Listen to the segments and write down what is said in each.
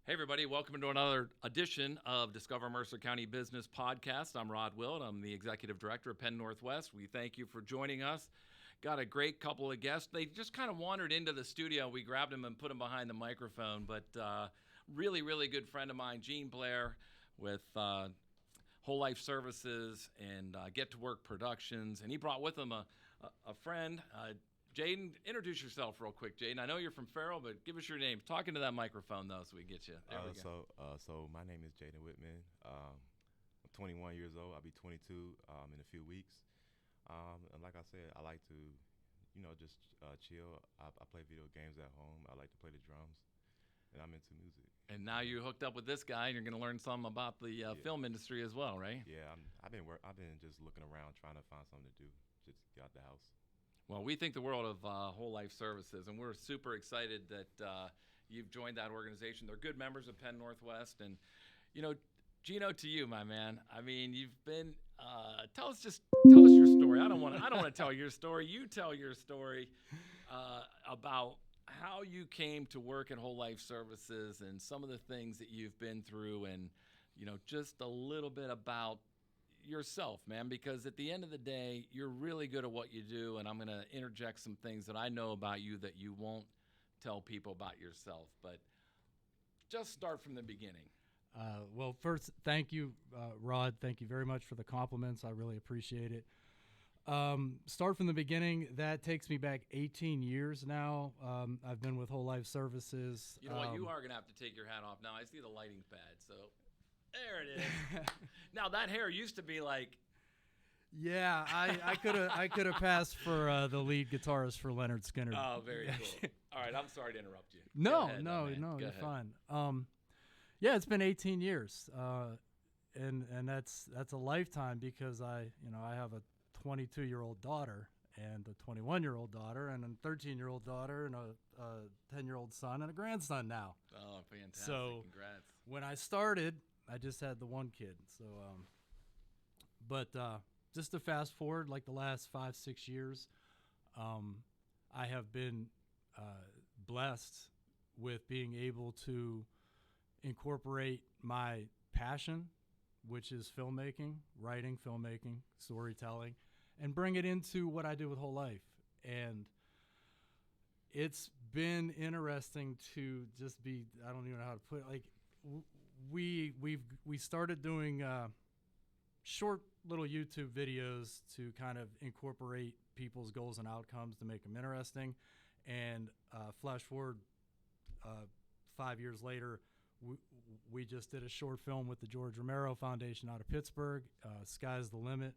Hey, everybody, welcome to another edition of Discover Mercer County Business Podcast. I'm Rod Wild. I'm the Executive Director of Penn-Northwest. We thank you for joining us. Got a great couple of guests. They just kind of wandered into the studio. We grabbed them and put them behind the microphone, but really, really good friend of mine, Geno Blair, with Whole Life Services and Get to Work Productions, and he brought with him a friend. Jaden, introduce yourself real quick, Jaden. I know you're from Farrell, but give us your name. Talk into that microphone, though, so we get you. There we go. So my name is Jaden Whitman. I'm 21 years old. I'll be 22 in a few weeks. And like I said, I like to, just chill. I play video games at home. I like to play the drums, and I'm into music. And now you hooked up with this guy, and you're going to learn some about the film industry as well, right? Yeah, I've been just looking around trying to find something to do. Just get out the house. Well, we think the world of Whole Life Services, and we're super excited that you've joined that organization. They're good members of Penn-Northwest, and Geno, to you, my man. I mean, you've been. Tell us your story. I don't want to tell your story. You tell your story about how you came to work at Whole Life Services and some of the things that you've been through, and just a little bit about yourself, man, because at the end of the day, you're really good at what you do, and I'm going to interject some things that I know about you that you won't tell people about yourself, but just start from the beginning. Well, first, thank you, Rod. Thank you very much for the compliments. I really appreciate it. Start from the beginning. That takes me back 18 years now. I've been with Whole Life Services. You know what? You are going to have to take your hat off now. I see the lighting's bad, so there it is. Now that hair used to be like. Yeah, I could have passed for the lead guitarist for Leonard Skinner. Oh, very cool. All right, I'm sorry to interrupt you. No, ahead, no, Go you're ahead. fine. Yeah, it's been 18 years, and that's a lifetime because I have a 22-year-old daughter and a 21-year-old daughter and a 13-year-old daughter and a 10-year-old son and a grandson now. Oh, fantastic! So congrats. when I started, I just had the one kid. So, but just to fast forward, like the last 5-6 years, I have been blessed with being able to incorporate my passion, which is filmmaking, writing, filmmaking, storytelling, and bring it into what I do with Whole Life. And it's been interesting to just be, I don't even know how to put it, like we started doing short little YouTube videos to kind of incorporate people's goals and outcomes to make them interesting. And flash forward 5 years later, we just did a short film with the George Romero Foundation out of Pittsburgh. Sky's the limit.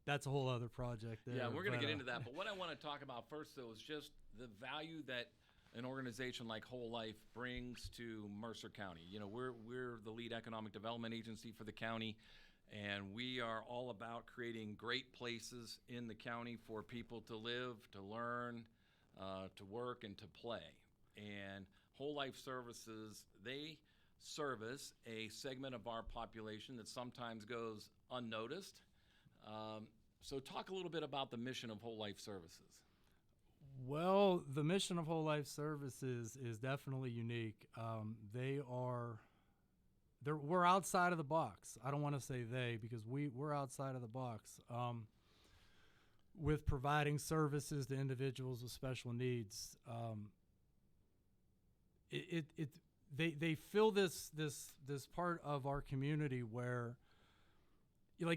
That's a whole other project there. Yeah, we're going to get into that. But what I want to talk about first, though, is just the value that an organization like Whole Life brings to Mercer County. We're the lead economic development agency for the county, and we are all about creating great places in the county for people to live, to learn, to work, and to play. And Whole Life Services, they service a segment of our population that sometimes goes unnoticed. So talk a little bit about the mission of Whole Life Services. Well, the mission of Whole Life Services is definitely unique. We're outside of the box. I don't want to say they because we're outside of the box with providing services to individuals with special needs. They fill this part of our community where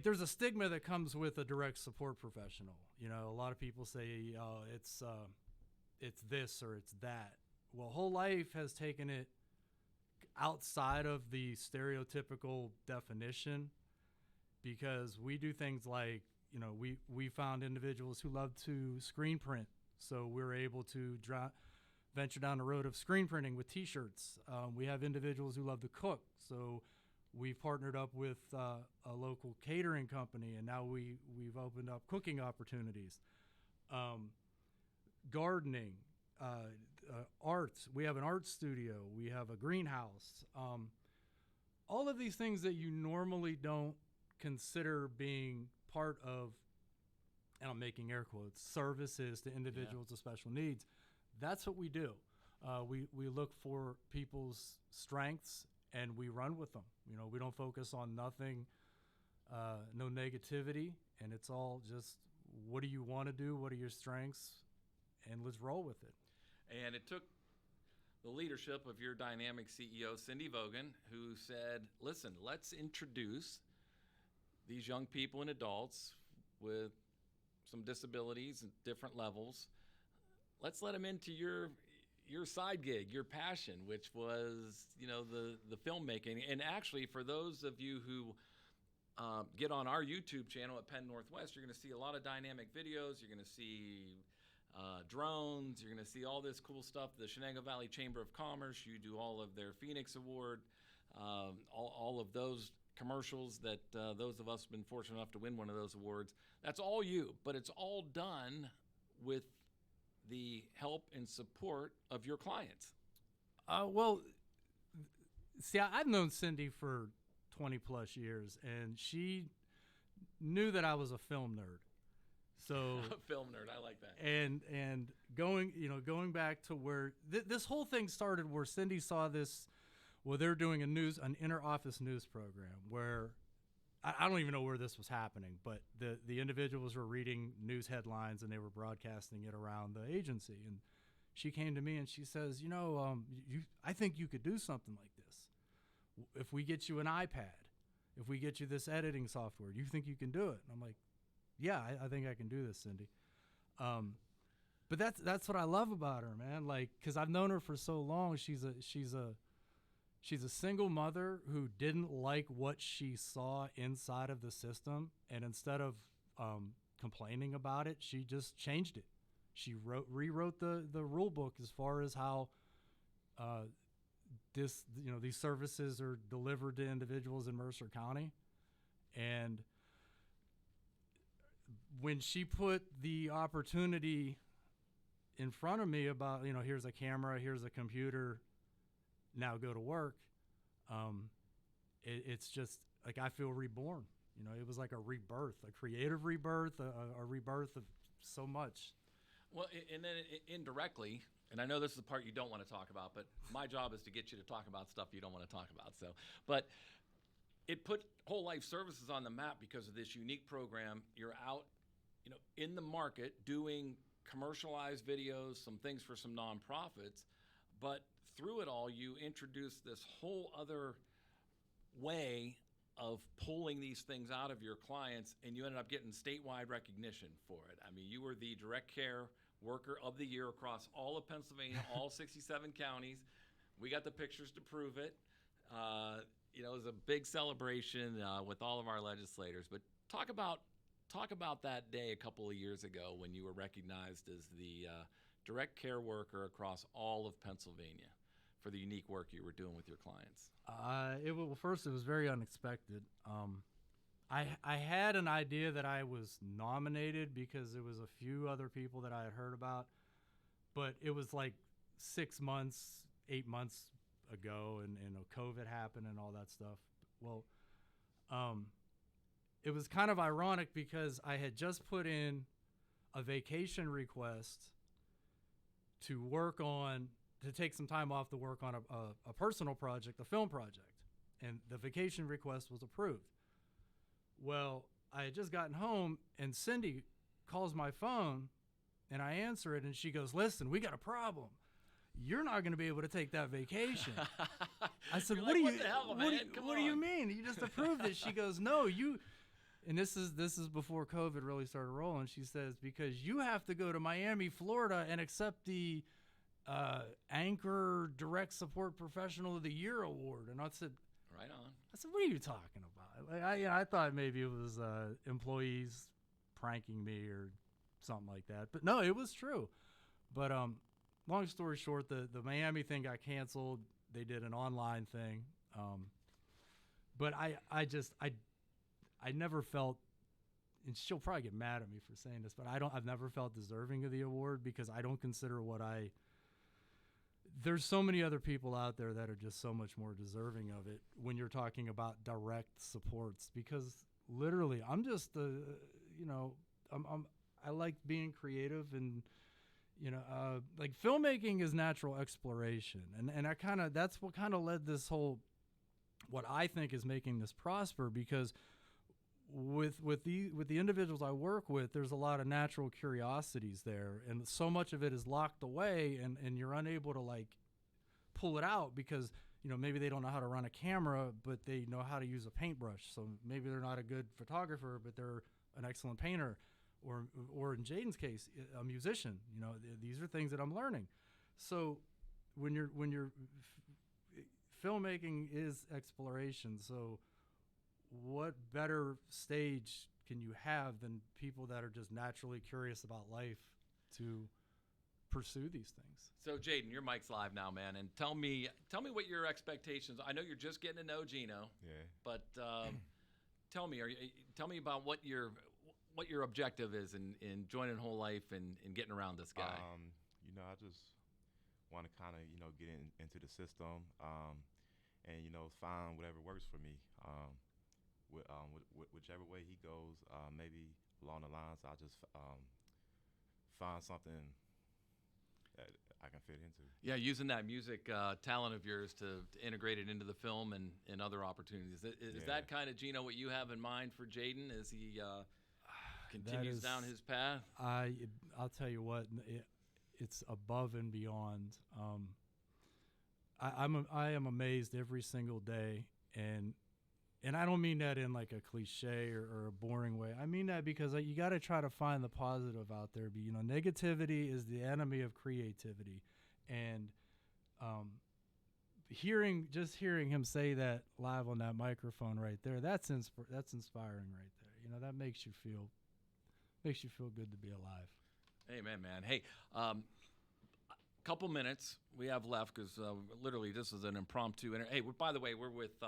there's a stigma that comes with a direct support professional. A lot of people say, it's this or it's that. Well, Whole Life has taken it outside of the stereotypical definition because we do things like, we found individuals who love to screen print. So we're able to venture down the road of screen printing with T-shirts. We have individuals who love to cook. So we've partnered up with a local catering company, and now we've opened up cooking opportunities. Gardening, arts. We have an art studio. We have a greenhouse. All of these things that you normally don't consider being part of, and I'm making air quotes, services to individuals with special needs. That's what we do. We look for people's strengths and we run with them. We don't focus on nothing, no negativity, and it's all just, what do you want to do? What are your strengths? And let's roll with it. And it took the leadership of your dynamic CEO, Cindy Vogan, who said, listen, let's introduce these young people and adults with some disabilities at different levels. Let's let them into your side gig, your passion, which was, the filmmaking. And actually, for those of you who get on our YouTube channel at Penn-Northwest, you're going to see a lot of dynamic videos. You're going to see drones. You're going to see all this cool stuff. The Shenango Valley Chamber of Commerce, you do all of their Phoenix Award, all of those commercials that those of us have been fortunate enough to win one of those awards. That's all you, but it's all done with the help and support of your clients. Well, see, I've known Cindy for 20 plus years, and she knew that I was a film nerd. So film nerd, I like that. And going back to where this whole thing started, where Cindy saw this. Well, they're doing an inter-office news program where I don't even know where this was happening, but the individuals were reading news headlines and they were broadcasting it around the agency. And she came to me and she says, I think you could do something like this. If we get you an iPad, if we get you this editing software, do you think you can do it? And I'm like, yeah, I think I can do this, Cindy. But that's what I love about her, man. Like, because I've known her for so long. She's a single mother who didn't like what she saw inside of the system, and instead of complaining about it, she just changed it. She rewrote the rule book as far as how these services are delivered to individuals in Mercer County. And when she put the opportunity in front of me about, here's a camera, here's a computer, now go to work, it's just like I feel reborn. It was like a rebirth, a creative rebirth, a rebirth of so much. Well, and then indirectly, and I know this is the part you don't want to talk about, but my job is to get you to talk about stuff you don't want to talk about. But it put Whole Life Services on the map because of this unique program. You're out, in the market doing commercialized videos, some things for some nonprofits, but through it all, you introduced this whole other way of pulling these things out of your clients, and you ended up getting statewide recognition for it. I mean, you were the Direct Care Worker of the Year across all of Pennsylvania, all 67 counties. We got the pictures to prove it. It was a big celebration with all of our legislators. But talk about that day a couple of years ago when you were recognized as the Direct Care Worker across all of Pennsylvania for the unique work you were doing with your clients. First, it was very unexpected. I had an idea that I was nominated because there was a few other people that I had heard about, but it was like 6 months, 8 months ago, and COVID happened and all that stuff. Well, it was kind of ironic because I had just put in a vacation request to take some time off to work on a personal project, a film project, and the vacation request was approved. Well, I had just gotten home, and Cindy calls my phone, and I answer it, and she goes, "Listen, we got a problem. You're not going to be able to take that vacation." I said, "What do you mean? You just approved it." She goes, "No, you." And this is before COVID really started rolling. She says, "Because you have to go to Miami, Florida, and accept the Anchor Direct Support Professional of the Year award." And I said, "Right on." I said, "What are you talking about?" Like, I thought maybe it was employees pranking me or something like that. But no, it was true. But long story short, the Miami thing got canceled. They did an online thing. But I never felt, and she'll probably get mad at me for saying this, but I've never felt deserving of the award because I don't consider there's so many other people out there that are just so much more deserving of it when you're talking about direct supports, because literally I'm just I like being creative, and like filmmaking is natural exploration, and that's what kind of led this whole, what I think is making this prosper, because with the individuals I work with, there's a lot of natural curiosities there, and so much of it is locked away, and you're unable to like pull it out because maybe they don't know how to run a camera, but they know how to use a paintbrush. So maybe they're not a good photographer, but they're an excellent painter, or in Jaden's case, a musician. These are things that I'm learning. So when you're filmmaking is exploration. So what better stage can you have than people that are just naturally curious about life to pursue these things? So Jaden, your mic's live now, man, and tell me what your expectations. I know you're just getting to know Geno, but tell me about what your objective is in joining Whole Life and getting around this guy. I just want to kind of get into the system, and find whatever works for me. Whichever way he goes, maybe along the lines, I'll just find something that I can fit into. Yeah, using that music talent of yours to integrate it into the film and other opportunities. Is that kind of, Geno, what you have in mind for Jaden as he continues down his path? I'll tell you what, it's above and beyond. I am amazed every single day, and I don't mean that in like a cliche or a boring way. I mean that because you got to try to find the positive out there. But negativity is the enemy of creativity, and hearing him say that live on that microphone right there, that's inspiring right there. That makes you feel good to be alive. Amen, man. Hey, couple minutes we have left because literally this is an impromptu. Hey, by the way, we're with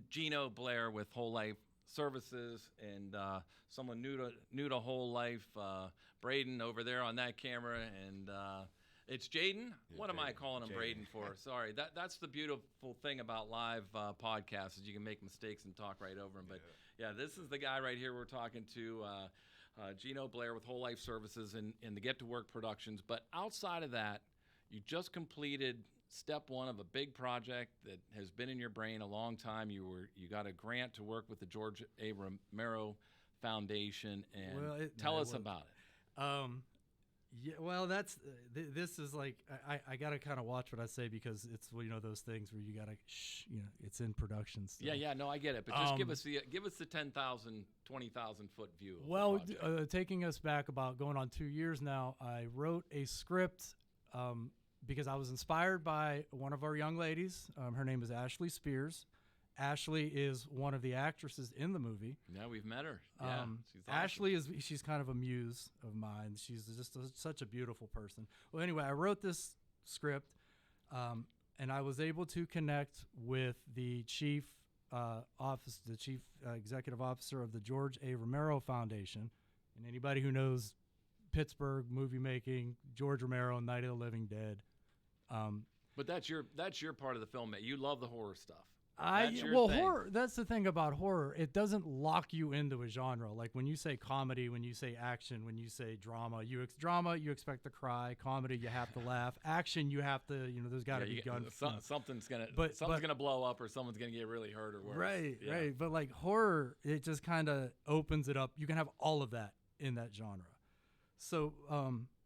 Geno Blair with Whole Life Services, and someone new to Whole Life, Braden over there on that camera, and it's Jaden. What am I calling him Braden for? Sorry. That's the beautiful thing about live podcasts is you can make mistakes and talk right over them. But yeah, this is the guy right here we're talking to. Geno Blair with Whole Life Services and the Get to Work Productions. But outside of that, you just completed step one of a big project that has been in your brain a long time. You got a grant to work with the George A. Romero Foundation, and tell us about it. Yeah, well, that's this is like I gotta kind of watch what I say because it's those things where you gotta it's in production still. Yeah, no, I get it, but just give us the 10,000, 20,000 foot view. Well, taking us back about going on 2 years now, I wrote a script because I was inspired by one of our young ladies. Her name is Ashley Spears. Ashley is one of the actresses in the movie. Yeah, we've met her. Yeah, she's awesome. Ashley she's kind of a muse of mine. She's just such a beautiful person. Well, anyway, I wrote this script, and I was able to connect with the chief executive officer of the George A. Romero Foundation. And anybody who knows Pittsburgh movie making, George Romero, Night of the Living Dead. But that's your part of the film, you love the horror stuff. Horror, that's the thing about horror. It doesn't lock you into a genre. Like when you say comedy, when you say action, when you say drama, you expect to cry. Comedy, you have to laugh. Action, you have to, there's got to be guns. Something's gonna blow up, or someone's gonna get really hurt or worse. Right. But like horror, it just kind of opens it up. You can have all of that in that genre. So,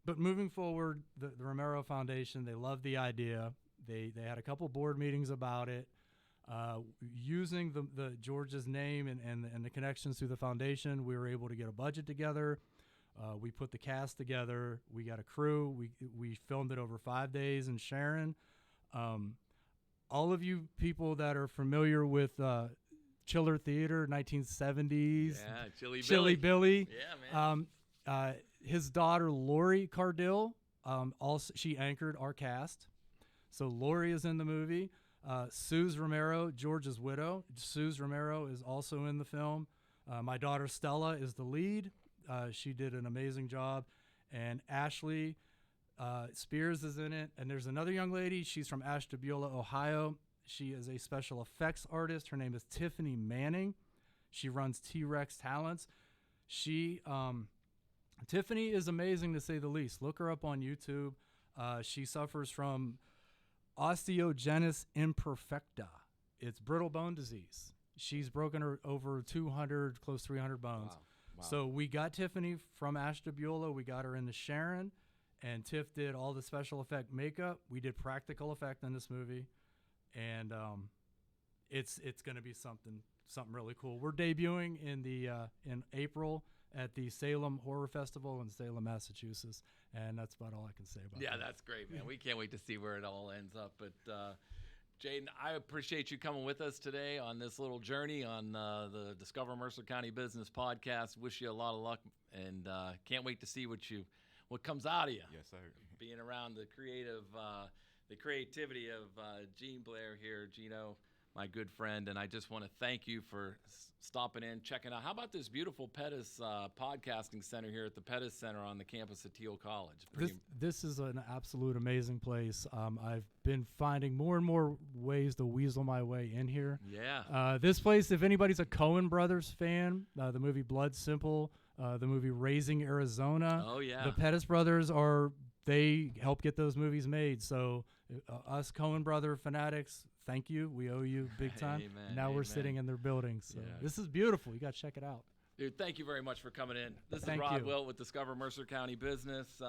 but moving forward, the Romero Foundation, they loved the idea. They had a couple board meetings about it. Using the George's name and the connections through the foundation, we were able to get a budget together. We put the cast together. We got a crew. We filmed it over 5 days in Sharon. All of you people that are familiar with Chiller Theater, 1970s. Yeah, Chilly Billy. Yeah, man. His daughter, Lori Cardill, also she anchored our cast. So Lori is in the movie. Suze Romero, George's widow. Suze Romero is also in the film. My daughter Stella is the lead. She did an amazing job. And Ashley Spears is in it. And there's another young lady. She's from Ashtabula, Ohio. She is a special effects artist. Her name is Tiffany Manning. She runs T-Rex Talents. She Tiffany is amazing to say the least. Look her up on YouTube. She suffers from osteogenesis imperfecta. It's brittle bone disease. She's broken her over 200, close 300 bones. Wow. So we got Tiffany from Ashtabula. We got her into Sharon, and Tiff did all the special effect makeup. We did practical effect in this movie, and it's going to be something really cool. We're debuting in April at the Salem Horror Festival in Salem, Massachusetts, and that's about all I can say about Yeah, that. that's great, man. We can't wait to see where it all ends up. But Jaden, I appreciate you coming with us today on this little journey on the Discover Mercer County Business podcast. Wish you a lot of luck, and can't wait to see what comes out of you. Yes, sir. Being around the creativity of Gene Blair here, Geno, my good friend, and I just want to thank you for stopping in, checking out. How about this beautiful Pettis podcasting center here at the Pettis Center on the campus of Teal College? This is an absolute amazing place. I've been finding more and more ways to weasel my way in here. Yeah. This place, if anybody's a Coen Brothers fan, the movie Blood Simple, the movie Raising Arizona. Oh, yeah. The Pettis brothers they help get those movies made. So us Coen Brother fanatics, thank you. We owe you big time. Amen, now we're amen. sitting in their building. So Yeah. this is beautiful. You got to check it out. Dude, thank you very much for coming in. This Thank is Rod you. Wilt with Discover Mercer County Business,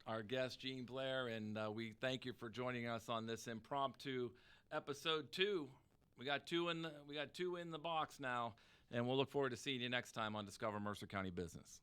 our guest, Gene Blair, and we thank you for joining us on this impromptu episode 2. We got two in the box now, and we'll look forward to seeing you next time on Discover Mercer County Business.